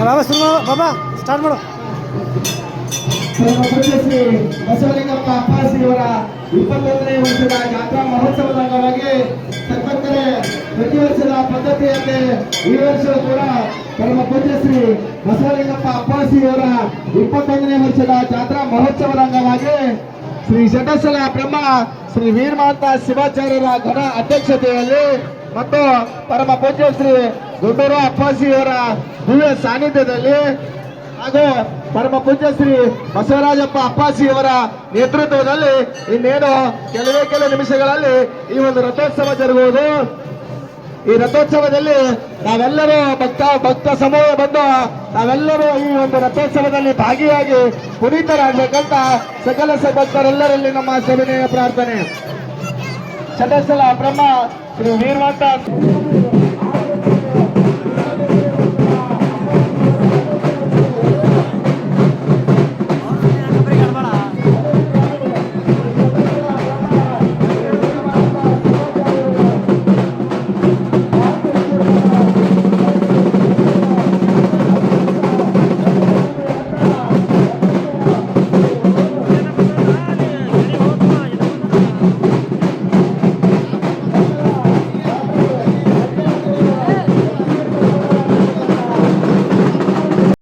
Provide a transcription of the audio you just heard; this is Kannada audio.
ಬಾಬಾ ಶುರು ಬಾಬಾ ಸ್ಟಾರ್ಟ್ ಮಾಡು. ಶ್ರೀ ಬಸವಲಿಂಗಪ್ಪ ಅಪ್ಪಾಜಿಯವರ 21ನೇ ವರ್ಷದ ಜಾತ್ರಾ ಮಹೋತ್ಸವದ ಅಂಗವಾಗಿ ತಕ್ಕಂತೆ ಪ್ರತಿ ವರ್ಷದ ಪದ್ಧತಿಯಂತೆ ಈ ವರ್ಷ ಕೂಡ ಪರಮ ಪೂಜ್ಯ ಶ್ರೀ ಬಸವಲಿಂಗಪ್ಪ ಅಪ್ಪಾಜಿಯವರ 21ನೇ ವರ್ಷದ ಜಾತ್ರಾ ಮಹೋತ್ಸವದ ಅಂಗವಾಗಿ ಶ್ರೀ ಷಟಸ್ಥಲ ಬ್ರಹ್ಮ ಶ್ರೀ ವೀರಮಾತ ಶಿವಾಚಾರ್ಯರ ಘನ ಅಧ್ಯಕ್ಷತೆಯಲ್ಲಿ ಮತ್ತು ಪರಮ ಪೂಜ್ಯ ಶ್ರೀ ಗುಂಡೂರು ಅಪ್ಪಾಜಿಯವರ ದಿವ್ಯ ಸಾನ್ನಿಧ್ಯದಲ್ಲಿ ಹಾಗೂ ಪರಮ ಪೂಜ್ಯ ಶ್ರೀ ಬಸವರಾಜಪ್ಪ ಅಪ್ಪಾಜಿಯವರ ನೇತೃತ್ವದಲ್ಲಿ ಇನ್ನೇನು ಕೆಲವೇ ನಿಮಿಷಗಳಲ್ಲಿ ಈ ಒಂದು ರಥೋತ್ಸವ ಜರುಗುವುದು. ಈ ರಥೋತ್ಸವದಲ್ಲಿ ನಾವೆಲ್ಲರೂ ಭಕ್ತ ಸಮೂಹ ಬಂದು ನಾವೆಲ್ಲರೂ ಈ ಒಂದು ರಥೋತ್ಸವದಲ್ಲಿ ಭಾಗಿಯಾಗಿ ಪುನೀತರಾಗಬೇಕಂತ ಸಕಲ ಭಕ್ತರೆಲ್ಲರಲ್ಲಿ ನಮ್ಮ ಸವಿನಯ ಪ್ರಾರ್ಥನೆ. ಷಟಸ್ಥಲ ಬ್ರಹ್ಮ ಶ್ರೀ ವೀರಮಾತ